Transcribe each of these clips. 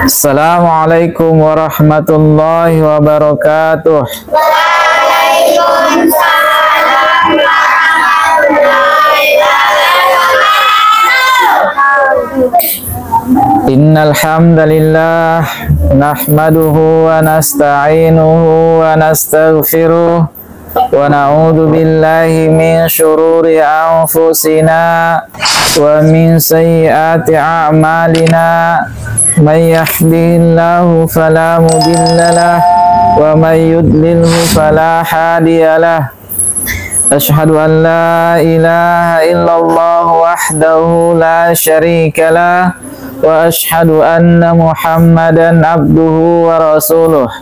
Assalamualaikum warahmatullahi wabarakatuh. Waalaikumsalam warahmatullahi wabarakatuh. Innal hamdalillah nahmaduhu wa nasta'inuhu wa nastaghfiruh wa na'udzu billahi min syururi anfusina wa min sayyiati a'malina. Man yahdihillahu fala mudhillalah wa man yudlilhu fala hadiyalah. Asyhadu an la ilaha illallah wahdahu la syarikalah wa asyhadu anna Muhammadan abduhu wa rasuluh.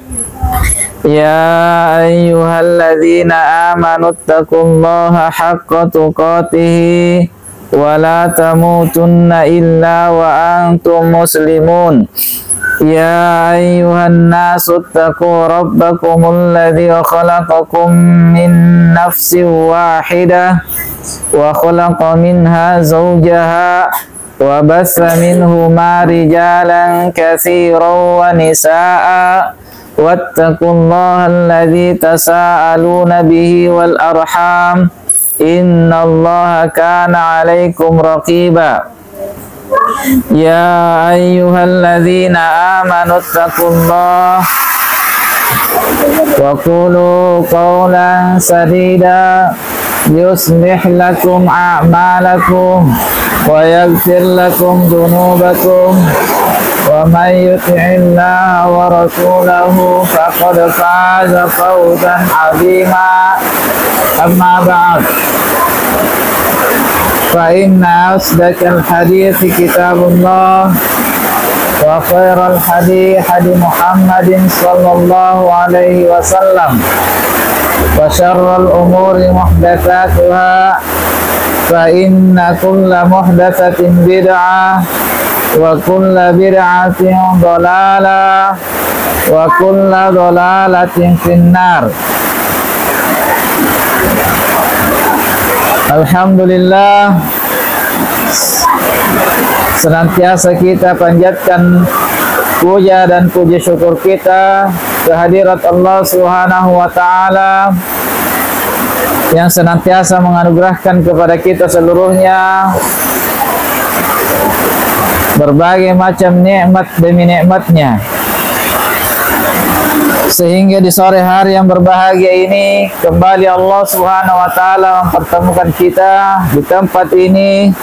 Ya ayyuhalladzina amanu taqullaha haqqa tuqatih wa la tamutunna illa wa antum muslimun. Ya ayyuhan nasu taqu rabbakumul ladzi khalaqakum min nafsin wahidah wa khalaqa minha zawjaha wa bassa minhuma rijalan katsiran wa nisaa'a wattaqullaha alladzi tasaaluna bihi wal arham innallaha kana 'alaikum raqiba. Ya ayyuhalladzina amanu taqullaha wa qulu qawlan sadida yuslih lakum a'malakum wa yaghfir lakum dhunubakum wa may yuti'illaha wa rasulahu faqad faza fawzan 'azima. Amma ba'd, fa inna asdaqal hadithi kitabullah wa khairal hadi Muhammadin sallallahu alaihi wasallam wa syarral umuri muhdatsatuha fa inna kulla muhdatsatin bid'ah wa kulla bid'atin dhalalah wa kulla dhalalatin finnar. Alhamdulillah, senantiasa kita panjatkan puja dan puji syukur kita kehadirat Allah Subhanahu wa taala yang senantiasa menganugerahkan kepada kita seluruhnya berbagai macam nikmat demi nikmatnya, sehingga di sore hari yang berbahagia ini kembali Allah Subhanahu wa taala mempertemukan kita di tempat ini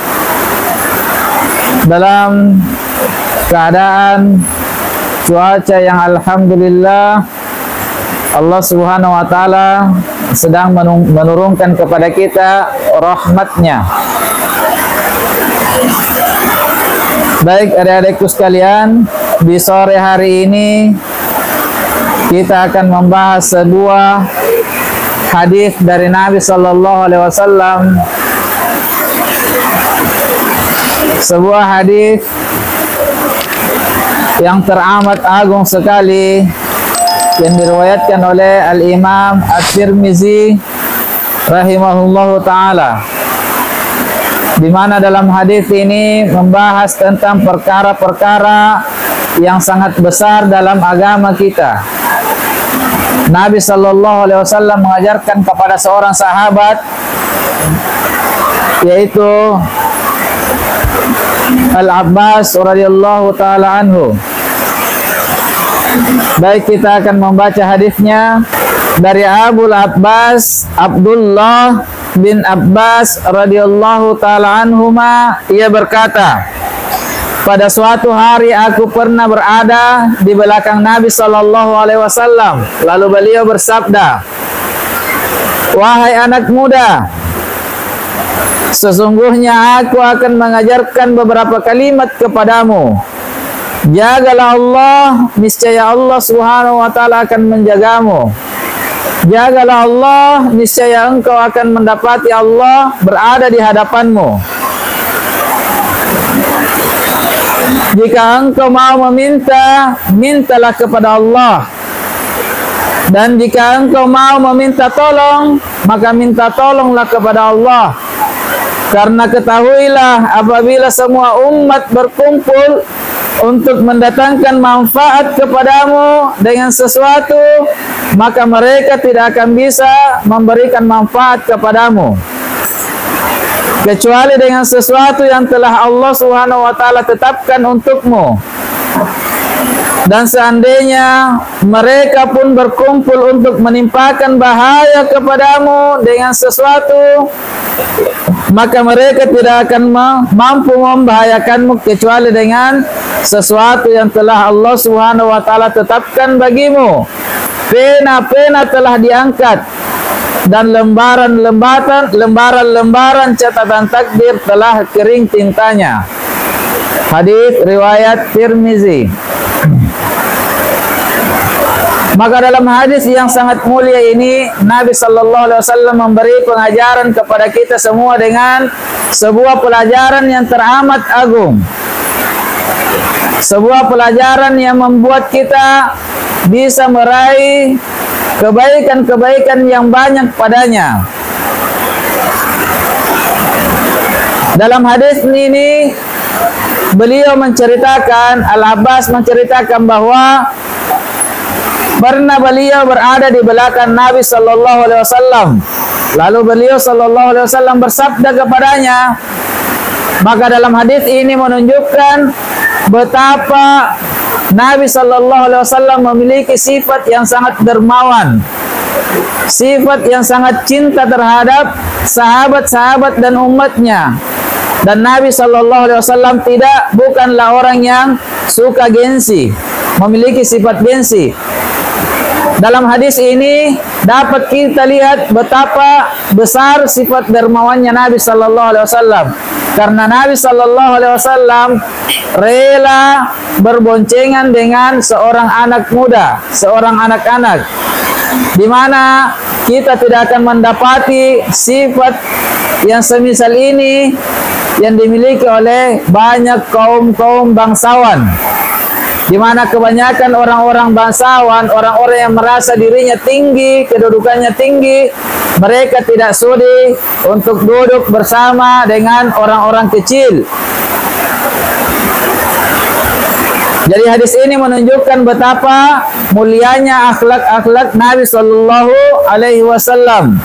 dalam keadaan cuaca yang alhamdulillah Allah Subhanahu wa taala sedang menurunkan kepada kita rahmatnya. Baik adik-adikku sekalian, di sore hari ini kita akan membahas sebuah hadis dari Nabi Sallallahu Alaihi Wasallam, sebuah hadis yang teramat agung sekali yang diriwayatkan oleh Al-Imam At-Tirmizi rahimahullahu taala, di mana dalam hadis ini membahas tentang perkara-perkara yang sangat besar dalam agama kita. Nabi Sallallahu Alaihi Wasallam mengajarkan kepada seorang sahabat, yaitu Al-Abbas radhiyallahu taala anhu. Baik, kita akan membaca hadisnya dari Abul Abbas Abdullah bin Abbas radhiyallahu taala anhuma. Ia berkata, pada suatu hari aku pernah berada di belakang Nabi Sallallahu Alaihi Wasallam. Lalu beliau bersabda, wahai anak muda, sesungguhnya aku akan mengajarkan beberapa kalimat kepadamu. Jagalah Allah, niscaya Allah Subhanahu wa taala akan menjagamu. Jagalah Allah, niscaya engkau akan mendapati Allah berada di hadapanmu. Jika engkau mau meminta, mintalah kepada Allah. Dan jika engkau mau meminta tolong, maka minta tolonglah kepada Allah. Karena ketahuilah apabila semua umat berkumpul untuk mendatangkan manfaat kepadamu dengan sesuatu, maka mereka tidak akan bisa memberikan manfaat kepadamu kecuali dengan sesuatu yang telah Allah Subhanahu wa taala tetapkan untukmu. Dan seandainya mereka pun berkumpul untuk menimpakan bahaya kepadamu dengan sesuatu, maka mereka tidak akan mampu membahayakanmu kecuali dengan sesuatu yang telah Allah Subhanahu wa taala tetapkan bagimu. Pena-pena telah diangkat dan lembaran-lembaran catatan takdir telah kering tintanya. Hadis riwayat Tirmizi. Maka dalam hadis yang sangat mulia ini, Nabi sallallahu alaihi wasallam memberi pengajaran kepada kita semua dengan sebuah pelajaran yang teramat agung. Sebuah pelajaran yang membuat kita bisa meraih kebaikan-kebaikan yang banyak padanya. Dalam hadis ini beliau menceritakan, Al-Abbas menceritakan bahwa pernah beliau berada di belakang Nabi sallallahu alaihi wasallam. Lalu beliau sallallahu alaihi wasallam bersabda kepadanya. Maka dalam hadis ini menunjukkan betapa Nabi sallallahu alaihi wasallam memiliki sifat yang sangat dermawan, sifat yang sangat cinta terhadap sahabat-sahabat dan umatnya. Dan Nabi sallallahu alaihi wasallam bukanlah orang yang suka gengsi, memiliki sifat gengsi. Dalam hadis ini dapat kita lihat betapa besar sifat dermawannya Nabi sallallahu alaihi wasallam. Karena Nabi sallallahu alaihi wasallam rela berboncengan dengan seorang anak muda, seorang anak-anak, di mana kita tidak akan mendapati sifat yang semisal ini yang dimiliki oleh banyak kaum-kaum bangsawan, di mana kebanyakan orang-orang bangsawan, orang-orang yang merasa dirinya tinggi, kedudukannya tinggi, mereka tidak sudi untuk duduk bersama dengan orang-orang kecil. Jadi hadis ini menunjukkan betapa mulianya akhlak-akhlak Nabi sallallahu alaihi wasallam.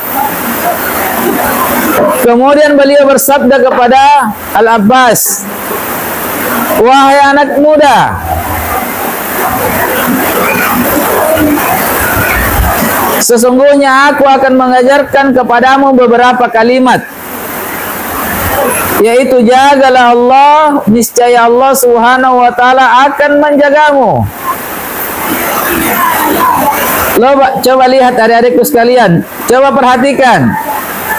Kemudian beliau bersabda kepada Al-Abbas, "Wahai anak muda, sesungguhnya aku akan mengajarkan kepadamu beberapa kalimat, yaitu jagalah Allah, niscaya Allah Subhanahu wa taala akan menjagamu." Coba lihat adik-adikku sekalian, coba perhatikan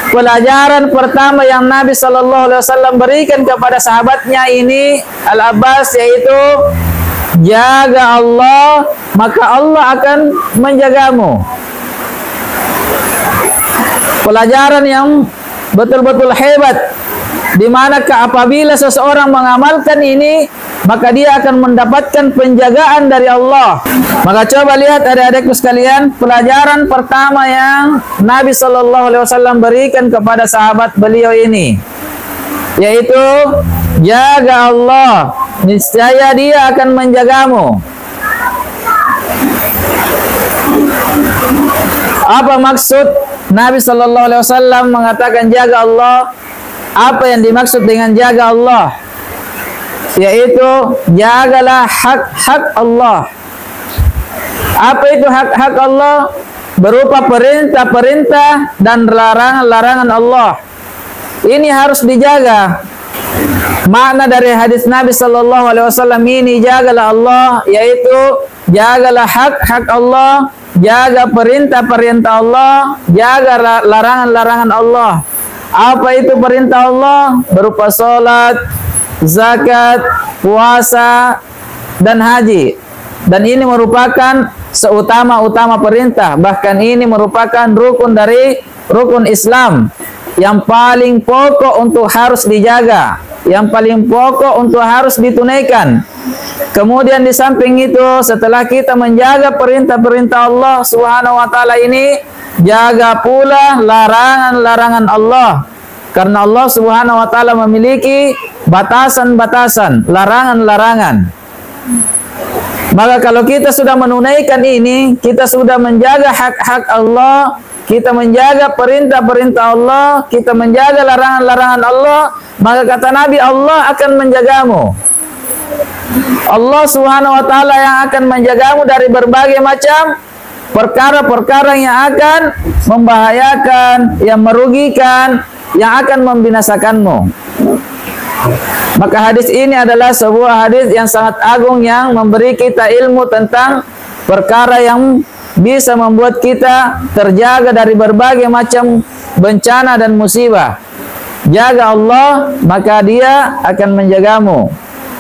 pelajaran pertama yang Nabi sallallahu alaihi wasallam berikan kepada sahabatnya ini, Al-Abbas, yaitu jaga Allah, maka Allah akan menjagamu. Pelajaran yang betul-betul hebat, di manakah apabila seseorang mengamalkan ini, maka dia akan mendapatkan penjagaan dari Allah. Maka coba lihat adik-adikku sekalian, pelajaran pertama yang Nabi sallallahu alaihi wasallam berikan kepada sahabat beliau ini, yaitu jaga Allah, niscaya dia akan menjagamu. Apa maksud Nabi sallallahu alaihi wasallam mengatakan jaga Allah? Apa yang dimaksud dengan jaga Allah? Yaitu jagalah hak-hak Allah. Apa itu hak-hak Allah? Berupa perintah-perintah dan larangan-larangan Allah. Ini harus dijaga. Makna dari hadis Nabi sallallahu alaihi wasallam ini, jagalah Allah, yaitu jagalah hak-hak Allah, jaga perintah-perintah Allah, jaga larangan-larangan Allah. Apa itu perintah Allah? Berupa salat, zakat, puasa, dan haji. Dan ini merupakan seutama-utama perintah. Bahkan ini merupakan rukun dari rukun Islam yang paling pokok untuk harus dijaga, yang paling pokok untuk harus ditunaikan. Kemudian di samping itu, setelah kita menjaga perintah-perintah Allah Subhanahu wa taala ini, jaga pula larangan-larangan Allah. Karena Allah Subhanahu wa taala memiliki batasan-batasan, larangan-larangan. Maka kalau kita sudah menunaikan ini, kita sudah menjaga hak-hak Allah, kita menjaga perintah-perintah Allah, kita menjaga larangan-larangan Allah, maka kata Nabi, Allah akan menjagamu. Allah Subhanahu wa taala yang akan menjagamu dari berbagai macam perkara-perkara yang akan membahayakan, yang merugikan, yang akan membinasakanmu. Maka hadis ini adalah sebuah hadis yang sangat agung yang memberi kita ilmu tentang perkara yang bisa membuat kita terjaga dari berbagai macam bencana dan musibah. Jaga Allah, maka Dia akan menjagamu.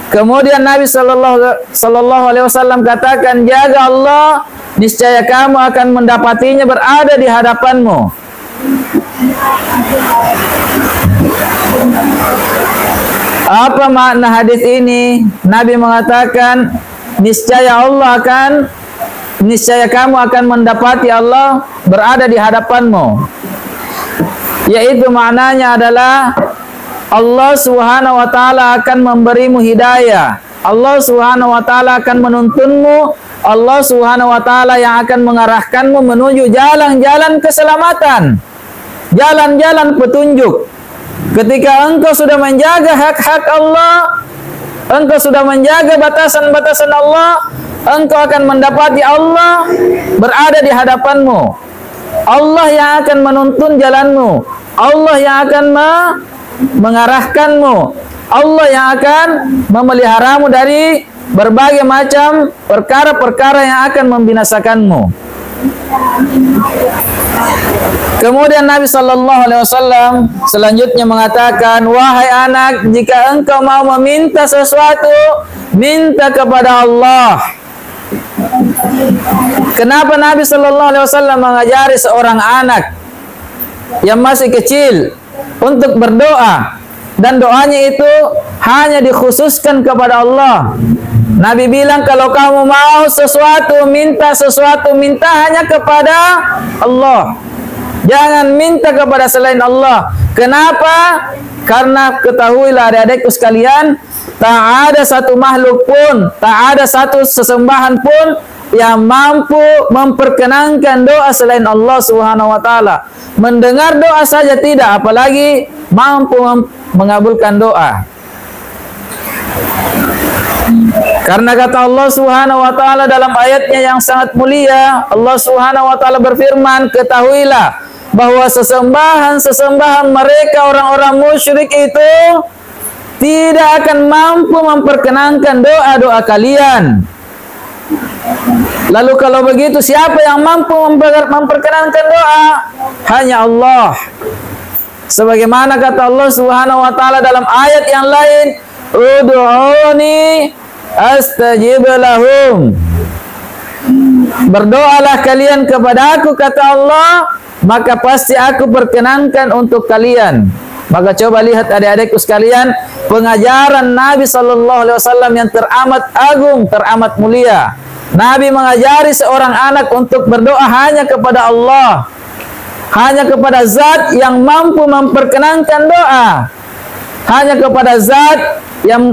Kemudian Nabi sallallahu alaihi wasallam katakan, jaga Allah, niscaya kamu akan mendapatinya berada di hadapanmu. Apa makna hadis ini? Nabi mengatakan, niscaya kamu akan mendapati Allah berada di hadapanmu. Yaitu maknanya adalah Allah Subhanahu wa taala akan memberimu hidayah. Allah Subhanahu wa taala akan menuntunmu. Allah Subhanahu wa taala yang akan mengarahkanmu menuju jalan-jalan keselamatan, jalan-jalan petunjuk. Ketika engkau sudah menjaga hak-hak Allah, engkau sudah menjaga batasan-batasan Allah, engkau akan mendapati Allah berada di hadapanmu. Allah yang akan menuntun jalanmu, Allah yang akan mengarahkanmu, Allah yang akan memeliharamu dari berbagai macam perkara-perkara yang akan membinasakanmu. Kemudian Nabi sallallahu alaihi wasallam selanjutnya mengatakan, wahai anak, jika engkau mau meminta sesuatu, minta kepada Allah. Kenapa Nabi sallallahu alaihi wasallam mengajari seorang anak yang masih kecil untuk berdoa, dan doanya itu hanya dikhususkan kepada Allah? Nabi bilang, kalau kamu mau sesuatu, minta sesuatu, minta hanya kepada Allah. Jangan minta kepada selain Allah. Kenapa? Karena ketahuilah adik-adikku sekalian, tak ada satu makhluk pun, tak ada satu sesembahan pun yang mampu memperkenankan doa selain Allah Subhanahu wa taala. Mendengar doa saja tidak, apalagi mampu mengabulkan doa. Karena kata Allah Subhanahu wa taala dalam ayatnya yang sangat mulia, Allah Subhanahu wa taala berfirman, ketahuilah bahwa sesembahan-sesembahan mereka orang-orang musyrik itu tidak akan mampu memperkenankan doa-doa kalian. Lalu kalau begitu, siapa yang mampu memperkenankan doa? Hanya Allah. Sebagaimana kata Allah Subhanahu wa taala dalam ayat yang lain, ud'uni astajib lahum. Berdoalah kalian kepada aku, kata Allah, maka pasti aku perkenankan untuk kalian. Maka coba lihat adik-adikku sekalian, pengajaran Nabi sallallahu alaihi wasallam yang teramat agung, teramat mulia. Nabi mengajari seorang anak untuk berdoa hanya kepada Allah, hanya kepada zat yang mampu memperkenankan doa, hanya kepada zat yang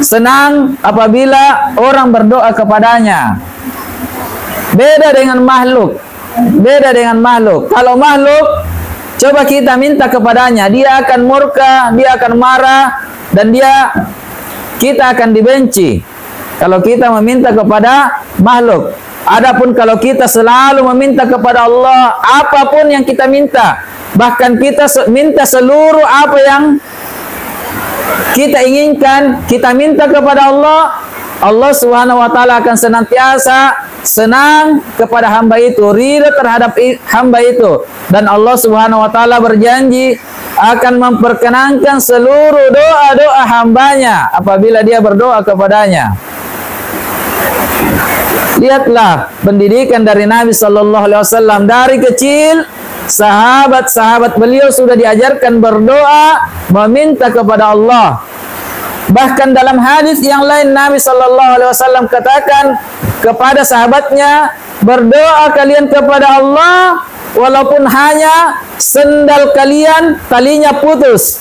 senang apabila orang berdoa kepadanya. Beda dengan makhluk. Beda dengan makhluk. Kalau makhluk, coba kita minta kepadanya, dia akan murka, dia akan marah, dan kita akan dibenci kalau kita meminta kepada makhluk. Adapun kalau kita selalu meminta kepada Allah, apapun yang kita minta, bahkan kita minta seluruh apa yang kita inginkan, kita minta kepada Allah, Allah Subhanahu wa taala akan senantiasa senang kepada hamba itu, ridha terhadap hamba itu, dan Allah Subhanahu wa taala berjanji akan memperkenankan seluruh doa-doa hambanya apabila dia berdoa kepadanya. Lihatlah pendidikan dari Nabi sallallahu alaihi wasallam. Dari kecil sahabat-sahabat beliau sudah diajarkan berdoa, meminta kepada Allah. Bahkan dalam hadis yang lain Nabi sallallahu alaihi wasallam katakan kepada sahabatnya, berdoa kalian kepada Allah walaupun hanya sendal kalian talinya putus.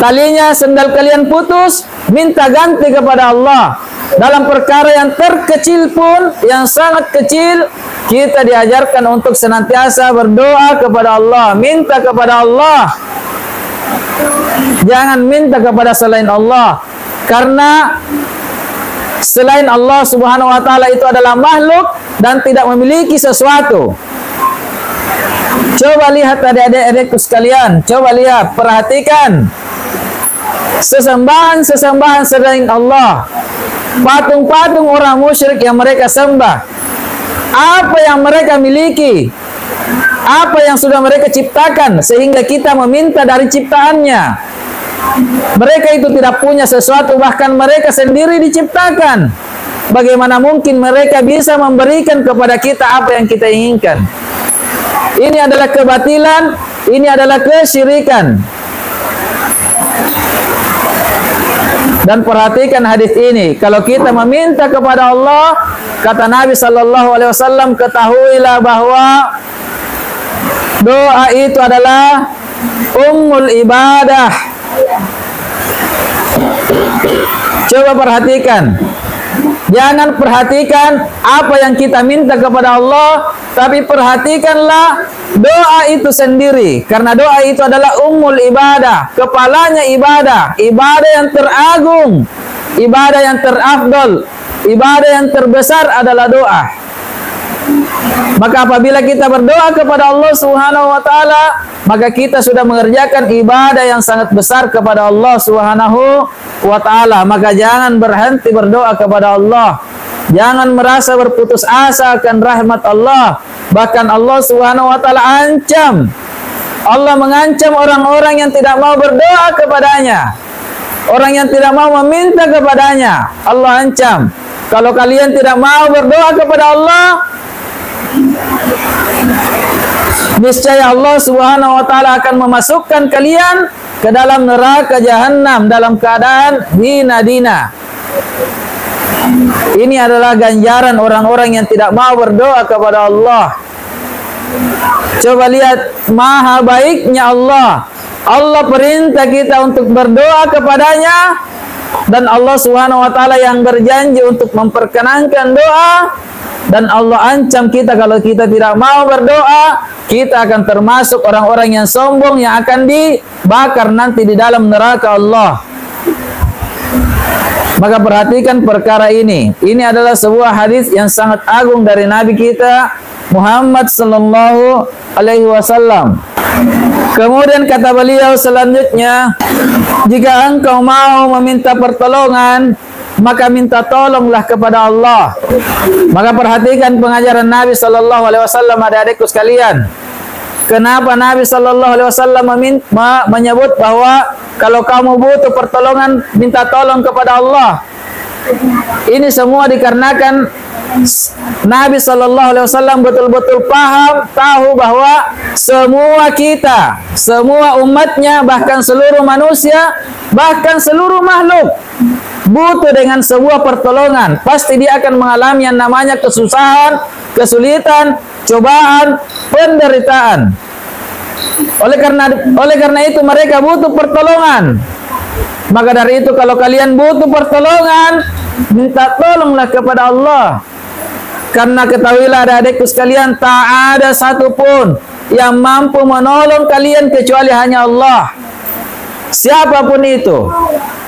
Talinya sendal kalian putus, minta ganti kepada Allah. Dalam perkara yang terkecil pun, yang sangat kecil, kita diajarkan untuk senantiasa berdoa kepada Allah, minta kepada Allah. Jangan minta kepada selain Allah, karena selain Allah Subhanahu wa taala itu adalah makhluk dan tidak memiliki sesuatu. Coba lihat adik-adikku sekalian, coba lihat, perhatikan sesembahan selain Allah, patung-patung orang musyrik yang mereka sembah. Apa yang mereka miliki? Apa yang sudah mereka ciptakan sehingga kita meminta dari ciptaannya? Mereka itu tidak punya sesuatu, bahkan mereka sendiri diciptakan. Bagaimana mungkin mereka bisa memberikan kepada kita apa yang kita inginkan? Ini adalah kebatilan, ini adalah kesyirikan. Dan perhatikan hadis ini, kalau kita meminta kepada Allah, kata Nabi sallallahu alaihi wasallam, ketahuilah bahwa doa itu adalah ummul ibadah. Coba perhatikan. Jangan perhatikan apa yang kita minta kepada Allah, tapi perhatikanlah doa itu sendiri. Karena doa itu adalah ummul ibadah, kepalanya ibadah, ibadah yang teragung, ibadah yang terafdol, ibadah yang terbesar adalah doa. Maka apabila kita berdoa kepada Allah Subhanahu wa taala, maka kita sudah mengerjakan ibadah yang sangat besar kepada Allah Subhanahu wa taala. Maka jangan berhenti berdoa kepada Allah. Jangan merasa berputus asa akan rahmat Allah. Bahkan Allah Subhanahu wa taala ancam. Allah mengancam orang-orang yang tidak mau berdoa kepadanya. Orang yang tidak mau meminta kepadanya. Allah ancam. Kalau kalian tidak mau berdoa kepada Allah, niscaya Allah Subhanahu wa taala akan memasukkan kalian ke dalam neraka jahanam dalam keadaan hina dina. Ini adalah ganjaran orang-orang yang tidak mau berdoa kepada Allah. Coba lihat maha baiknya Allah. Allah perintah kita untuk berdoa kepadanya, dan Allah Subhanahu wa taala yang berjanji untuk memperkenankan doa. Dan Allah ancam kita kalau kita tidak mau berdoa, kita akan termasuk orang-orang yang sombong yang akan dibakar nanti di dalam neraka Allah. Maka perhatikan perkara ini. Ini adalah sebuah hadis yang sangat agung dari Nabi kita Muhammad sallallahu alaihi wasallam. Kemudian kata beliau selanjutnya, jika engkau mau meminta pertolongan, maka minta tolonglah kepada Allah. Maka perhatikan pengajaran Nabi sallallahu alaihi wasallam, adik-adikku sekalian. Kenapa Nabi sallallahu alaihi wasallam menyebut bahwa kalau kamu butuh pertolongan, minta tolong kepada Allah? Ini semua dikarenakan Nabi sallallahu alaihi wasallam betul-betul paham, tahu bahwa semua kita, semua umatnya, bahkan seluruh manusia, bahkan seluruh makhluk butuh dengan sebuah pertolongan. Pasti dia akan mengalami yang namanya kesusahan, kesulitan, cobaan, penderitaan. Oleh karena itu mereka butuh pertolongan. Maka dari itu kalau kalian butuh pertolongan, minta tolonglah kepada Allah. Karena ketahuilah adik-adikku sekalian, tak ada satupun yang mampu menolong kalian kecuali hanya Allah. Siapapun itu,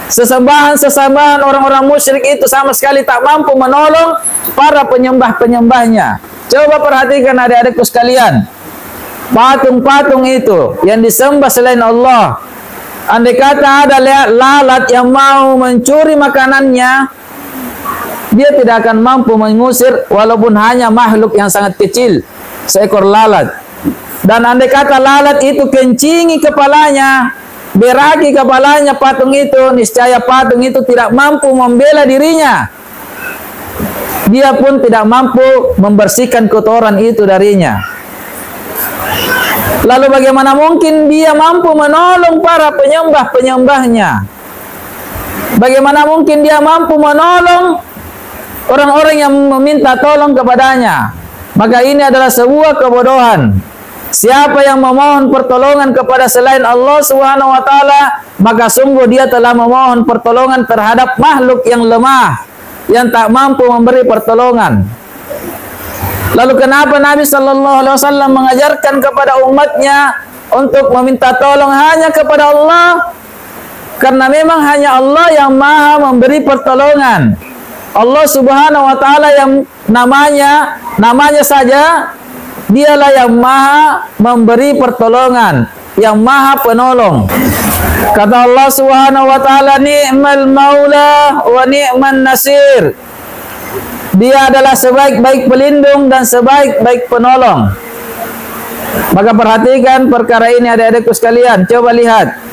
sesembahan orang-orang musyrik itu sama sekali tak mampu menolong para penyembah-penyembahnya. Coba perhatikan adik-adikku sekalian, patung-patung itu yang disembah selain Allah, andai kata ada lalat yang mau mencuri makanannya, dia tidak akan mampu mengusir walaupun hanya makhluk yang sangat kecil, seekor lalat. Dan andai kata lalat itu kencingi kepalanya, beraki kepalanya patung itu, niscaya patung itu tidak mampu membela dirinya. Dia pun tidak mampu membersihkan kotoran itu darinya. Lalu bagaimana mungkin dia mampu menolong para penyembah-penyembahnya? Bagaimana mungkin dia mampu menolong orang-orang yang meminta tolong kepadanya? Maka ini adalah sebuah kebodohan. Siapa yang memohon pertolongan kepada selain Allah Subhanahu wa taala, maka sungguh dia telah memohon pertolongan terhadap makhluk yang lemah, yang tak mampu memberi pertolongan. Lalu kenapa Nabi sallallahu alaihi wasallam mengajarkan kepada umatnya untuk meminta tolong hanya kepada Allah? Karena memang hanya Allah yang maha memberi pertolongan. Allah Subhanahu wa taala yang namanya saja dialah yang maha memberi pertolongan, yang maha penolong. Kata Allah Subhanahu wa taala, ni'mal maula wa ni'man nasir. Dia adalah sebaik-baik pelindung dan sebaik-baik penolong. Maka perhatikan perkara ini adik-adikku sekalian. Coba lihat.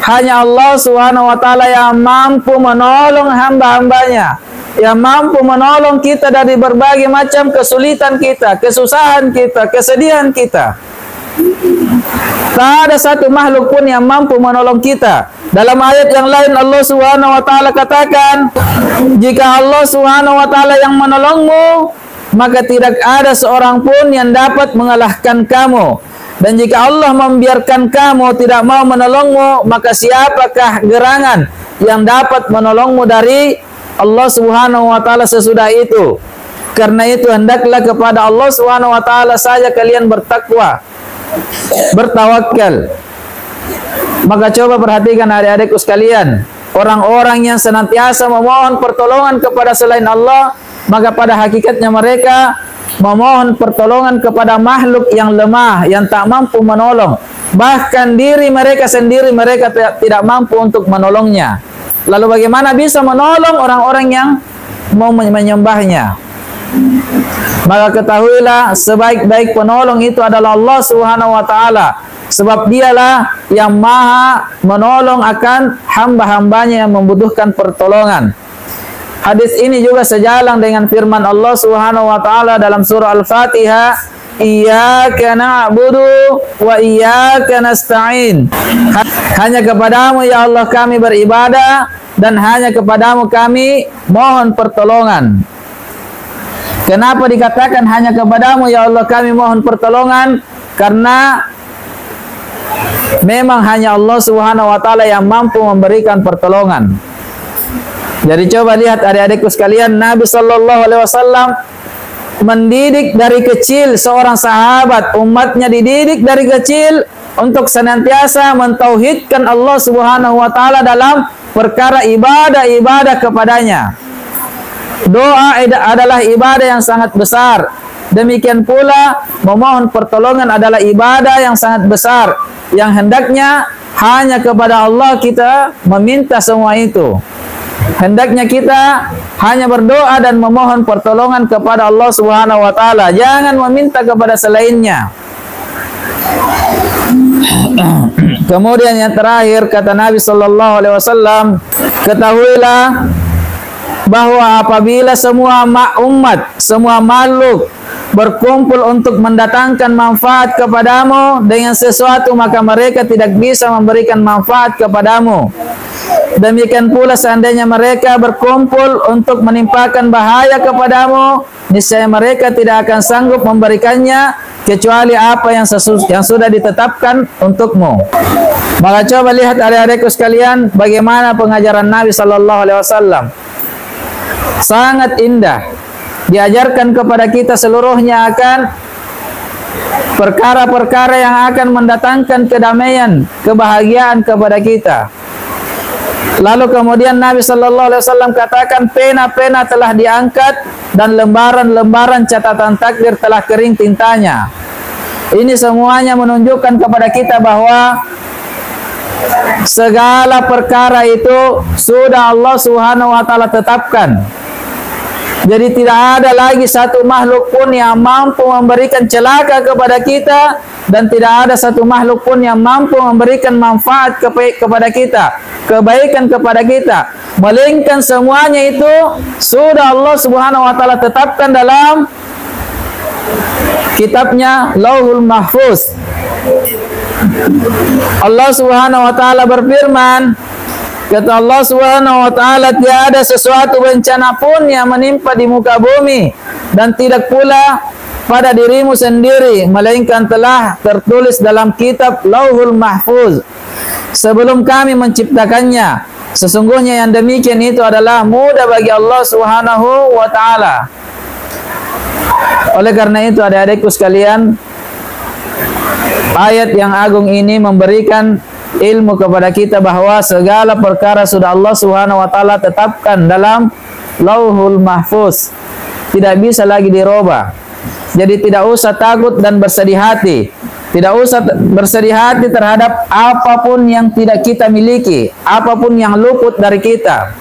Hanya Allah Subhanahu wa taala yang mampu menolong hamba-hambanya, yang mampu menolong kita dari berbagai macam kesulitan kita, kesusahan kita, kesedihan kita. Tak ada satu makhluk pun yang mampu menolong kita. Dalam ayat yang lain Allah Subhanahu wa taala katakan, jika Allah Subhanahu wa taala yang menolongmu, maka tidak ada seorang pun yang dapat mengalahkan kamu. Dan jika Allah membiarkan kamu tidak mau menolongmu, maka siapakah gerangan yang dapat menolongmu dari Allah Subhanahu wa taala sesudah itu? Karena itu hendaklah kepada Allah Subhanahu wa taala saja kalian bertakwa, bertawakal. Maka coba perhatikan adik-adikku sekalian, orang-orang yang senantiasa memohon pertolongan kepada selain Allah, maka pada hakikatnya mereka memohon pertolongan kepada makhluk yang lemah, yang tak mampu menolong. Bahkan diri mereka sendiri mereka tidak mampu untuk menolongnya. Lalu bagaimana bisa menolong orang-orang yang mau menyembahnya? Maka ketahuilah sebaik-baik penolong itu adalah Allah Subhanahu wa taala. Sebab dialah yang maha menolong akan hamba-hambanya yang membutuhkan pertolongan. Hadis ini juga sejalan dengan firman Allah Subhanahu wa taala dalam surah Al-Fatihah, Iyyaka na'budu wa iyyaka nasta'in. Hanya kepadamu ya Allah kami beribadah dan hanya kepadamu kami mohon pertolongan. Kenapa dikatakan hanya kepadamu ya Allah kami mohon pertolongan? Karena memang hanya Allah Subhanahu wa taala yang mampu memberikan pertolongan. Jadi coba lihat adik-adikku sekalian, Nabi sallallahu alaihi wasallam mendidik dari kecil seorang sahabat, umatnya dididik dari kecil untuk senantiasa mentauhidkan Allah Subhanahu wa taala dalam perkara ibadah-ibadah kepadanya. Doa adalah ibadah yang sangat besar. Demikian pula memohon pertolongan adalah ibadah yang sangat besar, yang hendaknya hanya kepada Allah kita meminta semua itu. Hendaknya kita hanya berdoa dan memohon pertolongan kepada Allah Subhanahu wa taala, jangan meminta kepada selainnya. Kemudian yang terakhir kata Nabi sallallahu alaihi wasallam, ketahuilah bahwa apabila semua umat, semua makhluk berkumpul untuk mendatangkan manfaat kepadamu dengan sesuatu, maka mereka tidak bisa memberikan manfaat kepadamu. Demikian pula seandainya mereka berkumpul untuk menimpakan bahaya kepadamu, niscaya mereka tidak akan sanggup memberikannya kecuali apa yang sudah ditetapkan untukmu. Maka coba lihat adik-adikku sekalian bagaimana pengajaran Nabi sallallahu alaihi wasallam. Sangat indah. Diajarkan kepada kita seluruhnya akan perkara-perkara yang akan mendatangkan kedamaian, kebahagiaan kepada kita. Lalu kemudian Nabi sallallahu alaihi wasallam katakan pena-pena telah diangkat dan lembaran-lembaran catatan takdir telah kering tintanya. Ini semuanya menunjukkan kepada kita bahwa segala perkara itu sudah Allah Subhanahu wa taala tetapkan. Jadi tidak ada lagi satu makhluk pun yang mampu memberikan celaka kepada kita, dan tidak ada satu makhluk pun yang mampu memberikan manfaat kepada kita, kebaikan kepada kita, melainkan semuanya itu sudah Allah Subhanahu wa taala tetapkan dalam kitabnya Lauhul Mahfuz. Allah Subhanahu wa taala berfirman, kata Allah Subhanahu wa taala, tiada sesuatu bencana pun yang menimpa di muka bumi, dan tidak pula pada dirimu sendiri, melainkan telah tertulis dalam kitab Lauhul Mahfuz sebelum kami menciptakannya. Sesungguhnya yang demikian itu adalah mudah bagi Allah Subhanahu wa taala. Oleh karena itu, adik-adikku sekalian, ayat yang agung ini memberikan ilmu kepada kita bahwa segala perkara sudah Allah Subhanahu wa taala tetapkan dalam Lauhul Mahfuz. Tidak bisa lagi dirubah. Jadi tidak usah takut dan bersedih hati. Tidak usah bersedih hati terhadap apapun yang tidak kita miliki, apapun yang luput dari kita.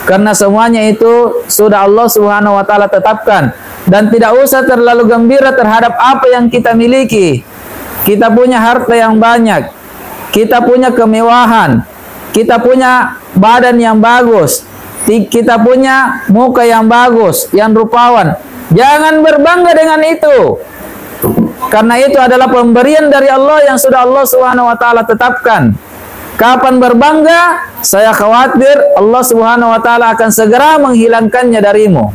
Karena semuanya itu sudah Allah Subhanahu wa taala tetapkan. Dan tidak usah terlalu gembira terhadap apa yang kita miliki. Kita punya harta yang banyak, kita punya kemewahan, kita punya badan yang bagus, kita punya muka yang bagus, yang rupawan. Jangan berbangga dengan itu. Karena itu adalah pemberian dari Allah yang sudah Allah Subhanahu wa taala tetapkan. Kapan berbangga? Saya khawatir Allah Subhanahu wa taala akan segera menghilangkannya darimu.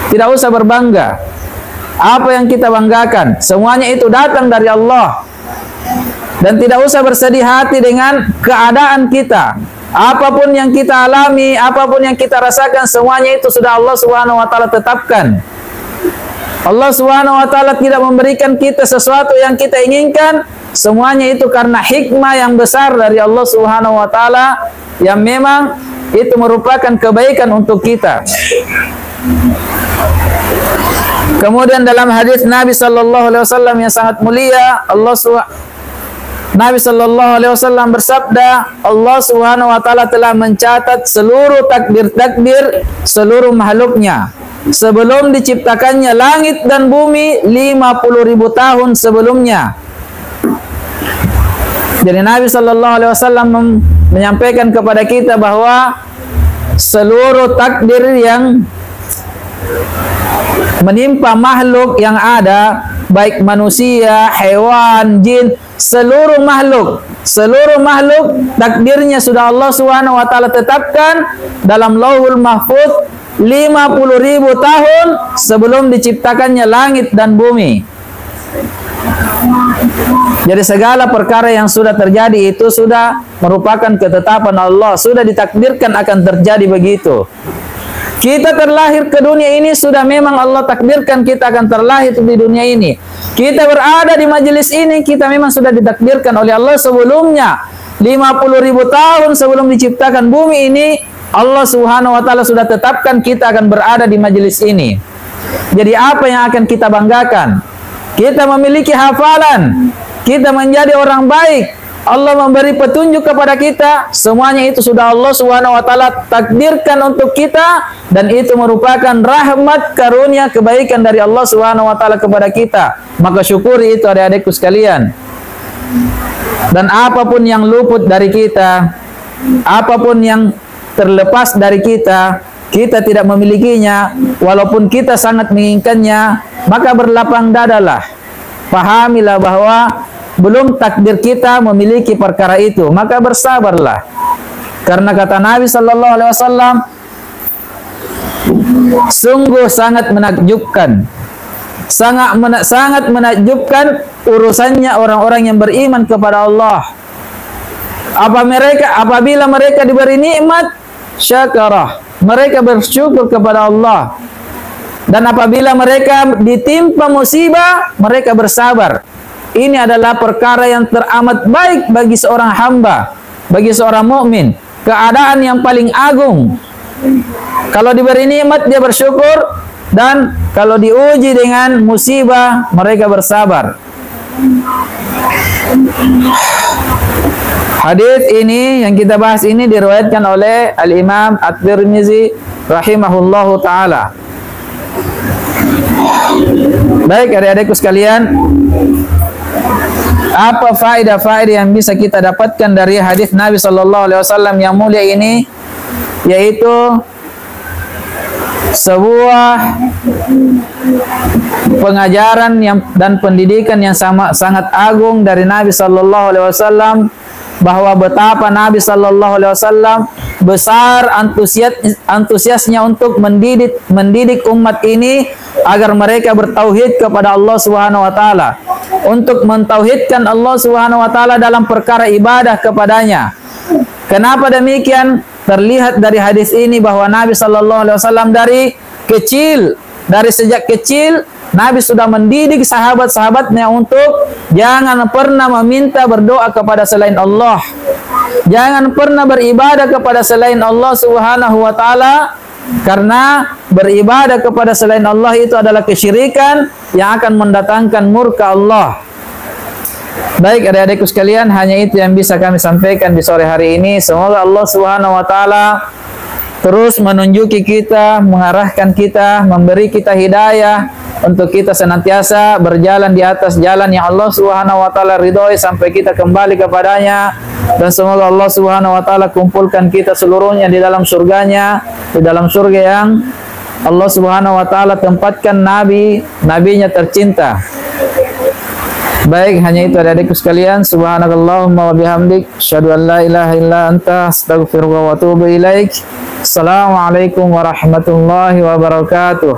Tidak usah berbangga. Apa yang kita banggakan, semuanya itu datang dari Allah. Dan tidak usah bersedih hati dengan keadaan kita. Apapun yang kita alami, apapun yang kita rasakan, semuanya itu sudah Allah Subhanahu wa taala tetapkan. Allah Subhanahu wa taala tidak memberikan kita sesuatu yang kita inginkan, semuanya itu karena hikmah yang besar dari Allah Subhanahu wa taala yang memang itu merupakan kebaikan untuk kita. Kemudian dalam hadis Nabi sallallahu alaihi wasallam yang sangat mulia, Nabi sallallahu alaihi wasallam bersabda, Allah Subhanahu wa taala telah mencatat seluruh takdir-takdir seluruh makhluknya sebelum diciptakannya langit dan bumi 50.000 tahun sebelumnya. Jadi Nabi sallallahu alaihi wasallam menyampaikan kepada kita bahwa seluruh takdir yang menimpa makhluk yang ada, baik manusia, hewan, jin, seluruh makhluk takdirnya sudah Allah Subhanahu wa taala tetapkan dalam Lauhul Mahfuz 50.000 tahun sebelum diciptakannya langit dan bumi. Jadi segala perkara yang sudah terjadi itu sudah merupakan ketetapan Allah, sudah ditakdirkan akan terjadi begitu. Kita terlahir ke dunia ini sudah memang Allah takdirkan kita akan terlahir di dunia ini. Kita berada di majelis ini, kita memang sudah ditakdirkan oleh Allah sebelumnya. 50.000 tahun sebelum diciptakan bumi ini, Allah Subhanahu wa taala sudah tetapkan kita akan berada di majelis ini. Jadi apa yang akan kita banggakan? Kita memiliki hafalan, kita menjadi orang baik, Allah memberi petunjuk kepada kita, semuanya itu sudah Allah Subhanahu wa taala takdirkan untuk kita, dan itu merupakan rahmat, karunia, kebaikan dari Allah Subhanahu wa taala kepada kita. Maka syukuri itu adik-adikku sekalian. Dan apapun yang luput dari kita, apapun yang terlepas dari kita, kita tidak memilikinya, walaupun kita sangat menginginkannya, maka berlapang dadalah. Pahamilah bahwa belum takdir kita memiliki perkara itu, maka bersabarlah. Karena kata Nabi sallallahu alaihi wasallam, sungguh sangat menakjubkan, sangat menakjubkan urusannya orang-orang yang beriman kepada Allah. Apabila mereka diberi nikmat, syakarah, mereka bersyukur kepada Allah. Dan apabila mereka ditimpa musibah, mereka bersabar. Ini adalah perkara yang teramat baik bagi seorang hamba, bagi seorang mukmin, keadaan yang paling agung. Kalau diberi nikmat dia bersyukur, dan kalau diuji dengan musibah mereka bersabar. Hadis ini yang kita bahas ini diriwayatkan oleh Al-Imam At-Tirmizi rahimahullahu taala. Baik adik-adikku sekalian, apa faedah-faedah yang bisa kita dapatkan dari hadis Nabi sallallahu alaihi wasallam yang mulia ini? Yaitu sebuah pengajaran dan pendidikan yang sangat agung dari Nabi sallallahu alaihi wasallam, bahwa betapa Nabi Sallallahu Alaihi Wasallam besar antusiasnya untuk mendidik umat ini agar mereka bertauhid kepada Allah Subhanahu Wa Taala, untuk mentauhidkan Allah Subhanahu Wa Taala dalam perkara ibadah kepadanya. Kenapa demikian? Terlihat dari hadis ini bahwa Nabi Sallallahu Alaihi Wasallam dari sejak kecil Nabi sudah mendidik sahabat-sahabatnya untuk jangan pernah meminta berdoa kepada selain Allah. Jangan pernah beribadah kepada selain Allah Subhanahu wa taala, karena beribadah kepada selain Allah itu adalah kesyirikan yang akan mendatangkan murka Allah. Baik adik-adikku sekalian, hanya itu yang bisa kami sampaikan di sore hari ini. Semoga Allah Subhanahu wa taala terus menunjuki kita, mengarahkan kita, memberi kita hidayah untuk kita senantiasa berjalan di atas jalan yang Allah Subhanahu wa taala ridhoi sampai kita kembali kepadanya. Dan semoga Allah Subhanahu wa taala kumpulkan kita seluruhnya di dalam surganya, di dalam surga yang Allah Subhanahu wa taala tempatkan nabinya tercinta. Baik, hanya itu adik-adikku sekalian. Subhanakallahumma wa bihamdik, asyhadu an la ilaha illa anta, astaghfiruka wa atubu ilaik. Assalamualaikum warahmatullahi wabarakatuh.